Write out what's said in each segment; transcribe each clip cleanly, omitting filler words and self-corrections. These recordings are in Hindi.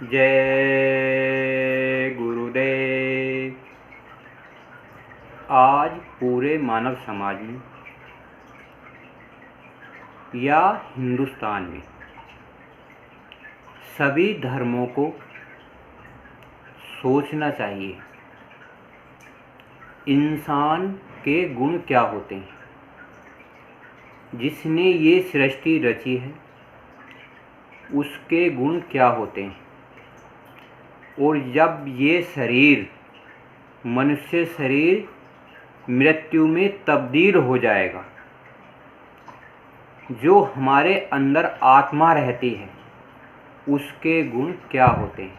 जय गुरुदेव। आज पूरे मानव समाज में या हिंदुस्तान में सभी धर्मों को सोचना चाहिए इंसान के गुण क्या होते हैं। जिसने ये सृष्टि रची है उसके गुण क्या होते हैं, और जब ये शरीर मनुष्य शरीर मृत्यु में तब्दील हो जाएगा, जो हमारे अंदर आत्मा रहती है उसके गुण क्या होते हैं।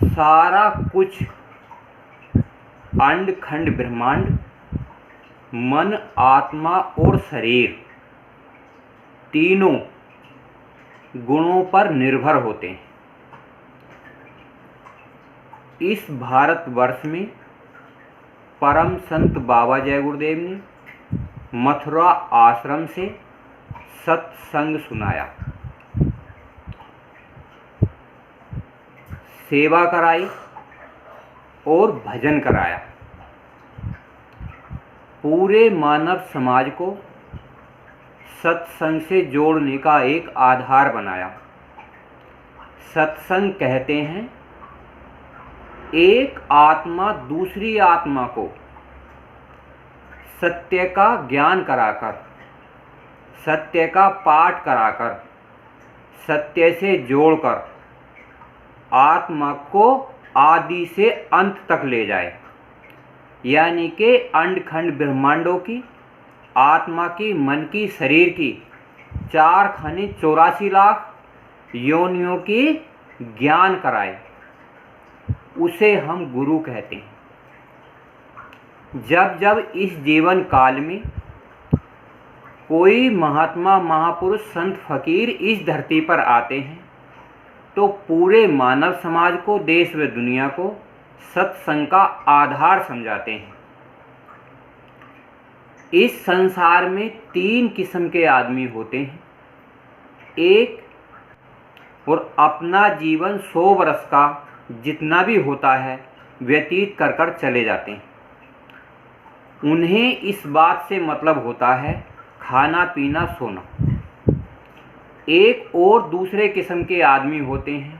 सारा कुछ अंड खंड ब्रह्मांड मन, आत्मा और शरीर तीनों गुणों पर निर्भर होते हैं। इस भारतवर्ष में परम संत बाबा जय गुरुदेव ने मथुरा आश्रम से सत्संग सुनाया, सेवा कराई और भजन कराया। पूरे मानव समाज को सत्संग से जोड़ने का एक आधार बनाया। सत्संग कहते हैं एक आत्मा दूसरी आत्मा को सत्य का ज्ञान कराकर, सत्य का पाठ कराकर, सत्य से जोड़कर आत्मा को आदि से अंत तक ले जाए। यानी कि अंड खंड ब्रह्मांडों की, आत्मा की, मन की, शरीर की 4 खाने 84 लाख योनियों की ज्ञान कराए, उसे हम गुरु कहते हैं। जब जब इस जीवन काल में कोई महात्मा, महापुरुष, संत, फकीर इस धरती पर आते हैं तो पूरे मानव समाज को, देश व दुनिया को सत्संग का आधार समझाते हैं। इस संसार में 3 किस्म के आदमी होते हैं। एक और अपना जीवन 100 वर्ष का जितना भी होता है व्यतीत कर कर चले जाते हैं। उन्हें इस बात से मतलब होता है खाना पीना सोना। एक और दूसरे किस्म के आदमी होते हैं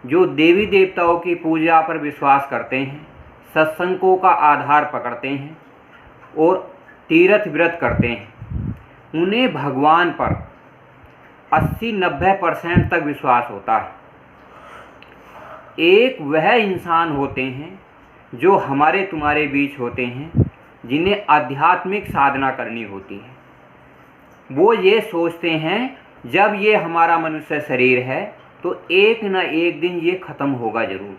जो देवी देवताओं की पूजा पर विश्वास करते हैं, सत्संगों का आधार पकड़ते हैं और तीर्थ व्रत करते हैं। उन्हें भगवान पर 80-90% तक विश्वास होता है। एक वह इंसान होते हैं जो हमारे तुम्हारे बीच होते हैं, जिन्हें आध्यात्मिक साधना करनी होती है। वो ये सोचते हैं जब ये हमारा मनुष्य शरीर है तो एक न एक दिन ये ख़त्म होगा ज़रूर।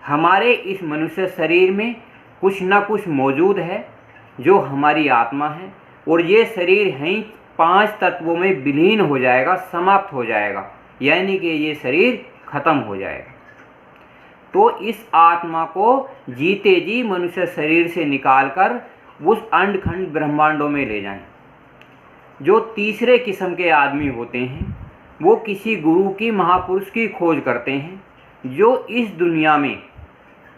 हमारे इस मनुष्य शरीर में कुछ न कुछ मौजूद है जो हमारी आत्मा है, और ये शरीर है 5 तत्वों में विलीन हो जाएगा, समाप्त हो जाएगा, यानी कि ये शरीर ख़त्म हो जाएगा। तो इस आत्मा को जीते जी मनुष्य शरीर से निकालकर उस अंड खंड ब्रह्मांडों में ले जाएं। जो तीसरे किस्म के आदमी होते हैं वो किसी गुरु की, महापुरुष की खोज करते हैं, जो इस दुनिया में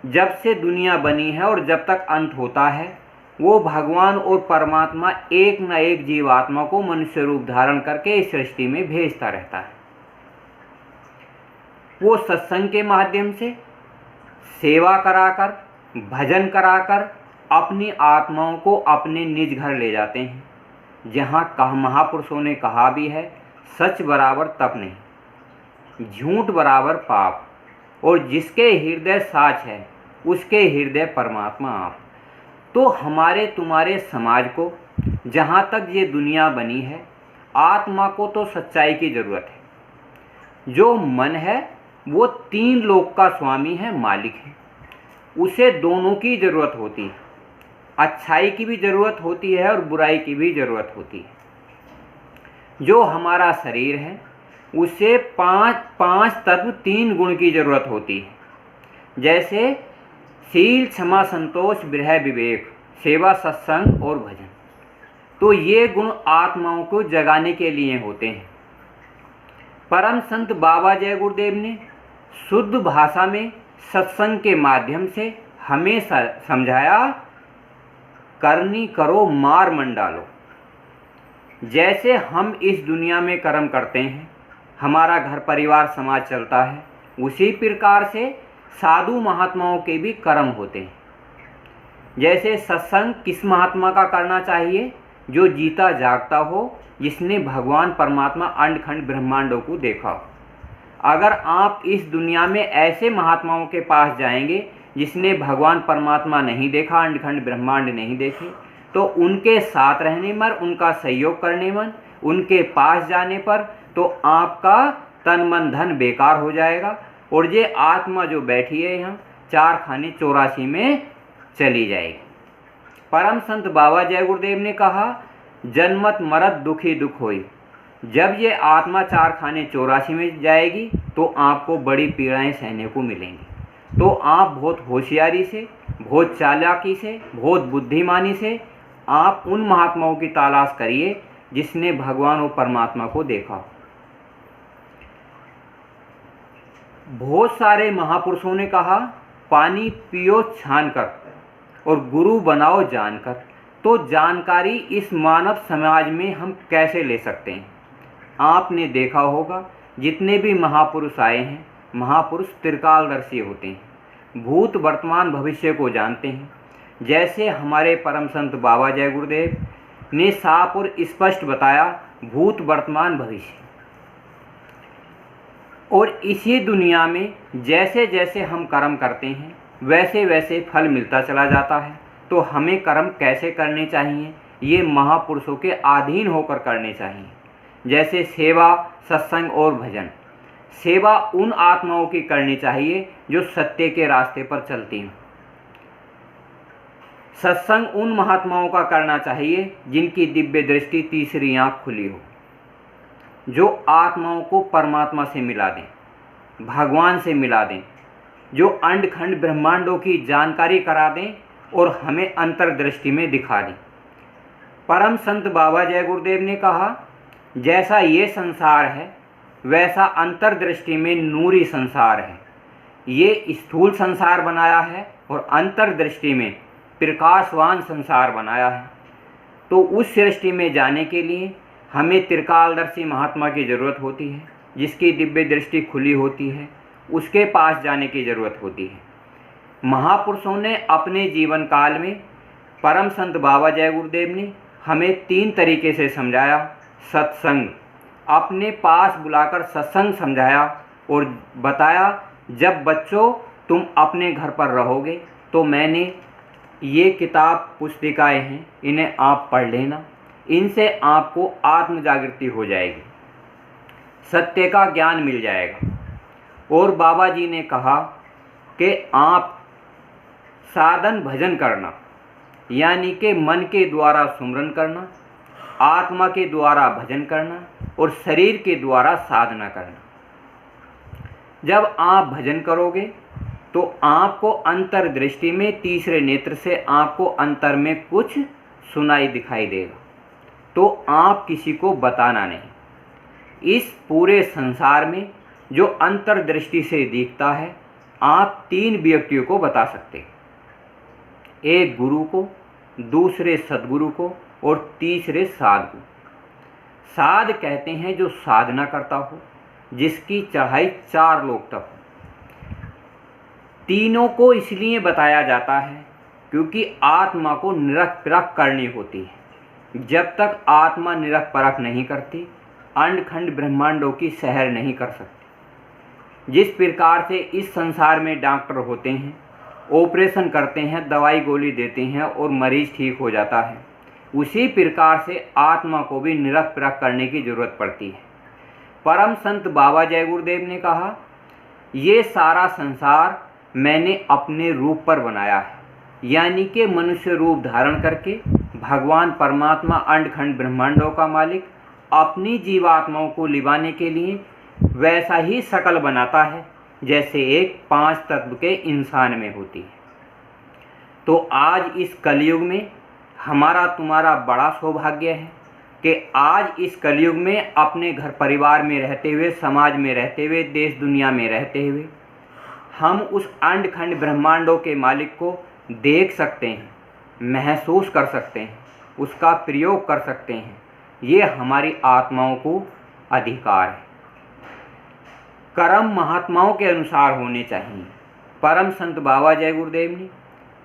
जब से दुनिया बनी है और जब तक अंत होता है वो भगवान और परमात्मा एक न एक जीवात्मा को मनुष्य रूप धारण करके इस सृष्टि में भेजता रहता है। वो सत्संग के माध्यम से सेवा कराकर, भजन कराकर अपनी आत्माओं को अपने निज घर ले जाते हैं। जहाँ महापुरुषों ने कहा भी है, सच बराबर तप नहीं, झूठ बराबर पाप, और जिसके हृदय साच है उसके हृदय परमात्मा आप। तो हमारे तुम्हारे समाज को, जहाँ तक ये दुनिया बनी है, आत्मा को तो सच्चाई की ज़रूरत है। जो मन है वो 3 लोक का स्वामी है, मालिक है। उसे दोनों की ज़रूरत होती है, अच्छाई की भी ज़रूरत होती है और बुराई की भी ज़रूरत होती है। जो हमारा शरीर है उसे 5 तत्व 3 गुण की ज़रूरत होती है, जैसे शील, क्षमा, संतोष, विरह, विवेक, सेवा, सत्संग और भजन। तो ये गुण आत्माओं को जगाने के लिए होते हैं। परम संत बाबा जय गुरुदेव ने शुद्ध भाषा में सत्संग के माध्यम से हमें समझाया, करनी करो मार मन डालो। जैसे हम इस दुनिया में कर्म करते हैं, हमारा घर परिवार समाज चलता है, उसी प्रकार से साधु महात्माओं के भी कर्म होते हैं। जैसे सत्संग किस महात्मा का करना चाहिए? जो जीता जागता हो, जिसने भगवान परमात्मा अंड खंड ब्रह्मांडों को देखा हो। अगर आप इस दुनिया में ऐसे महात्माओं के पास जाएंगे जिसने भगवान परमात्मा नहीं देखा, अंड खंड ब्रह्मांड नहीं देखे, तो उनके साथ रहने पर, उनका सहयोग करने पर, उनके पास जाने पर तो आपका तन मन धन बेकार हो जाएगा और ये आत्मा जो बैठी है यहाँ 4 खाने 84 में चली जाएगी। परम संत बाबा जय गुरुदेव ने कहा, जन्मत मरत दुखी दुख होई। जब ये आत्मा 4 खाने 84 में जाएगी तो आपको बड़ी पीड़ाएं सहने को मिलेंगी। तो आप बहुत होशियारी से, बहुत चालाकी से, बहुत बुद्धिमानी से आप उन महात्माओं की तलाश करिए जिसने भगवान और परमात्मा को देखा। बहुत सारे महापुरुषों ने कहा, पानी पियो छान कर और गुरु बनाओ जानकर। तो जानकारी इस मानव समाज में हम कैसे ले सकते हैं? आपने देखा होगा जितने भी महापुरुष आए हैं, महापुरुष त्रिकालदर्शी होते हैं, भूत वर्तमान भविष्य को जानते हैं। जैसे हमारे परम संत बाबा जय गुरुदेव ने साफ और स्पष्ट बताया, भूत वर्तमान भविष्य। और इसी दुनिया में जैसे जैसे हम कर्म करते हैं वैसे वैसे फल मिलता चला जाता है। तो हमें कर्म कैसे करने चाहिए? ये महापुरुषों के अधीन होकर करने चाहिए। जैसे सेवा, सत्संग और भजन। सेवा उन आत्माओं की करनी चाहिए जो सत्य के रास्ते पर चलती हैं। सत्संग उन महात्माओं का करना चाहिए जिनकी दिव्य दृष्टि, तीसरी आँख खुली हो, जो आत्माओं को परमात्मा से मिला दें, भगवान से मिला दें, जो अंड खंड ब्रह्मांडों की जानकारी करा दें और हमें अंतर्दृष्टि में दिखा दें। परम संत बाबा जय गुरुदेव ने कहा, जैसा ये संसार है वैसा अंतर्दृष्टि में नूरी संसार है। ये स्थूल संसार बनाया है और अंतर्दृष्टि में प्रकाशवान संसार बनाया है। तो उस सृष्टि में जाने के लिए हमें त्रिकालदर्शी महात्मा की ज़रूरत होती है, जिसकी दिव्य दृष्टि खुली होती है, उसके पास जाने की ज़रूरत होती है। महापुरुषों ने अपने जीवन काल में, परम संत बाबा जय गुरुदेव ने हमें 3 तरीके से समझाया। सत्संग, अपने पास बुलाकर सत्संग समझाया और बताया, जब बच्चों तुम अपने घर पर रहोगे तो मैंने ये किताब पुस्तिकाएँ हैं, इन्हें आप पढ़ लेना, इनसे आपको आत्म जागृति हो जाएगी, सत्य का ज्ञान मिल जाएगा। और बाबा जी ने कहा कि आप साधन भजन करना, यानी कि मन के द्वारा सुमरन करना, आत्मा के द्वारा भजन करना और शरीर के द्वारा साधना करना। जब आप भजन करोगे तो आपको अंतर्दृष्टि में, तीसरे नेत्र से आपको अंतर में कुछ सुनाई दिखाई देगा। तो आप किसी को बताना नहीं। इस पूरे संसार में जो अंतर्दृष्टि से दिखता है, आप 3 व्यक्तियों को बता सकते हैं। एक गुरु को, दूसरे सद्गुरु को और तीसरे साधु। साध कहते हैं जो साधना करता हो, जिसकी चढ़ाई 4 लोक तक हो। तीनों को इसलिए बताया जाता है क्योंकि आत्मा को निरख परख करनी होती है। जब तक आत्मा निरख परख नहीं करती, अंड खंड ब्रह्मांडों की सैर नहीं कर सकती। जिस प्रकार से इस संसार में डॉक्टर होते हैं, ऑपरेशन करते हैं, दवाई गोली देते हैं और मरीज ठीक हो जाता है, उसी प्रकार से आत्मा को भी निरख परख करने की ज़रूरत पड़ती है। परम संत बाबा जय गुरुदेव ने कहा, ये सारा संसार मैंने अपने रूप पर बनाया है, यानी कि मनुष्य रूप धारण करके भगवान परमात्मा अंड खंड ब्रह्मांडों का मालिक अपनी जीवात्माओं को लिवाने के लिए वैसा ही शकल बनाता है जैसे एक 5 तत्व के इंसान में होती है। तो आज इस कलयुग में हमारा तुम्हारा बड़ा सौभाग्य है। कि आज इस कलयुग में अपने घर परिवार में रहते हुए, समाज में रहते हुए, देश दुनिया में रहते हुए हम उस अंड खंड ब्रह्मांडों के मालिक को देख सकते हैं, महसूस कर सकते हैं, उसका प्रयोग कर सकते हैं। ये हमारी आत्माओं को अधिकार है। कर्म महात्माओं के अनुसार होने चाहिए। परम संत बाबा जय गुरुदेव ने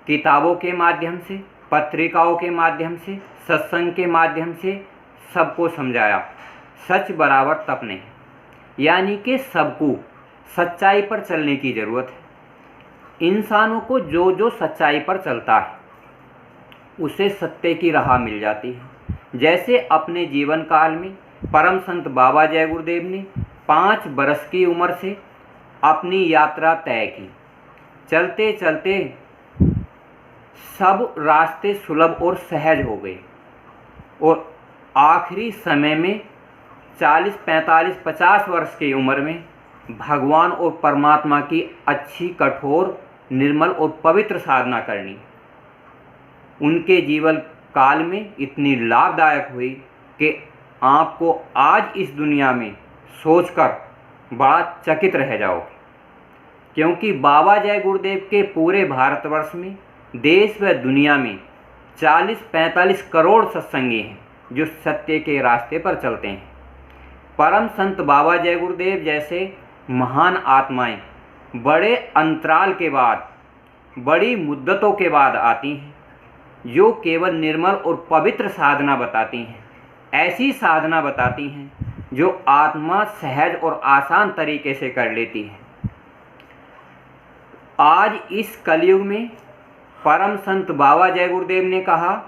किताबों के माध्यम से, पत्रिकाओं के माध्यम से, सत्संग के माध्यम से सबको समझाया, सच बराबर तप नहीं, यानी कि सबको सच्चाई पर चलने की ज़रूरत है। इंसानों को जो जो सच्चाई पर चलता है उसे सत्य की राह मिल जाती है। जैसे अपने जीवन काल में परम संत बाबा जय गुरुदेव ने 5 बरस की उम्र से अपनी यात्रा तय की। चलते चलते सब रास्ते सुलभ और सहज हो गए और आखिरी समय में 40, 45, 50 वर्ष की उम्र में भगवान और परमात्मा की अच्छी, कठोर, निर्मल और पवित्र साधना करनी उनके जीवन काल में इतनी लाभदायक हुई कि आपको आज इस दुनिया में सोचकर बड़ा चकित रह जाओगे। क्योंकि बाबा जय गुरुदेव के पूरे भारतवर्ष में, देश व दुनिया में 40-45 करोड़ सत्संगी हैं जो सत्य के रास्ते पर चलते हैं। परम संत बाबा जय गुरुदेव जैसे महान आत्माएं बड़े अंतराल के बाद, बड़ी मुद्दतों के बाद आती हैं, जो केवल निर्मल और पवित्र साधना बताती हैं। ऐसी साधना बताती हैं जो आत्मा सहज और आसान तरीके से कर लेती है। आज इस कलयुग में परम संत बाबा जय गुरुदेव ने कहा,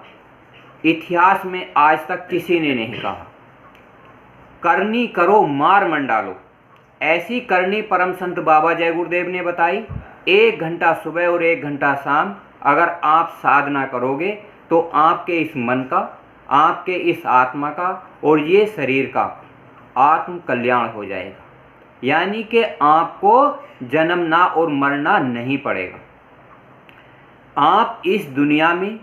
इतिहास में आज तक किसी ने नहीं कहा, करनी करो मार मंडालो। ऐसी करनी परम संत बाबा जय गुरुदेव ने बताई। 1 घंटा सुबह और 1 घंटा शाम अगर आप साधना करोगे तो आपके इस मन का, आपके इस आत्मा का और ये शरीर का आत्म कल्याण हो जाएगा। यानी कि आपको जन्मना और मरना नहीं पड़ेगा। आप इस दुनिया में,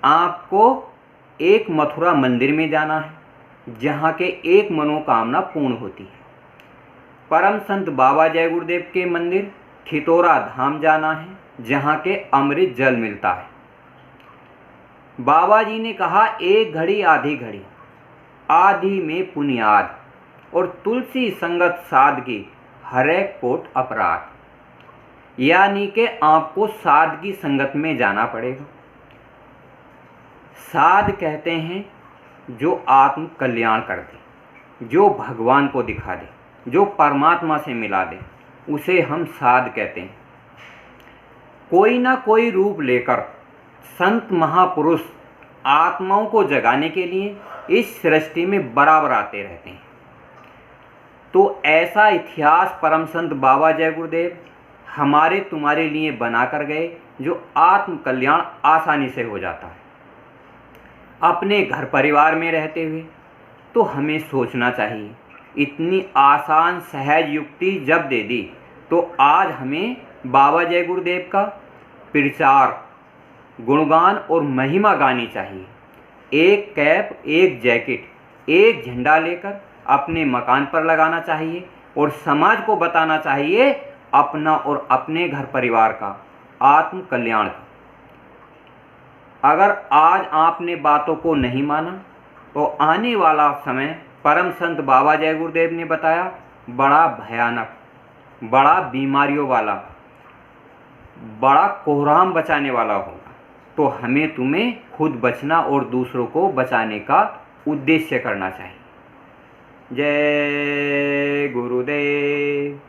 आपको एक मथुरा मंदिर में जाना है जहाँ के एक मनोकामना पूर्ण होती है। परम संत बाबा जय गुरुदेव के मंदिर खितौरा धाम जाना है जहाँ के अमृत जल मिलता है। बाबा जी ने कहा, 1 घड़ी आधी घड़ी, आधी में पुनियाद, और तुलसी संगत सादगी हरे कोट अपराध। यानी कि आपको सादगी संगत में जाना पड़ेगा। साध कहते हैं जो आत्म कल्याण कर दे, जो भगवान को दिखा दे, जो परमात्मा से मिला दे, उसे हम साध कहते हैं। कोई ना कोई रूप लेकर संत महापुरुष आत्माओं को जगाने के लिए इस सृष्टि में बराबर आते रहते हैं। तो ऐसा इतिहास परम संत बाबा जय गुरुदेव हमारे तुम्हारे लिए बना कर गए, जो आत्म कल्याण आसानी से हो जाता है। अपने घर परिवार में रहते हुए तो हमें सोचना चाहिए, इतनी आसान सहज युक्ति जब दे दी तो आज हमें बाबा जय गुरुदेव का प्रचार, गुणगान और महिमा गानी चाहिए। एक कैप, एक जैकेट, एक झंडा लेकर अपने मकान पर लगाना चाहिए और समाज को बताना चाहिए अपना और अपने घर परिवार का आत्म कल्याण का। अगर आज आपने बातों को नहीं माना तो आने वाला समय परम संत बाबा जय गुरुदेव ने बताया बड़ा भयानक, बड़ा बीमारियों वाला, बड़ा कोहराम बचाने वाला होगा। तो हमें तुम्हें खुद बचना और दूसरों को बचाने का उद्देश्य करना चाहिए। जय गुरुदेव।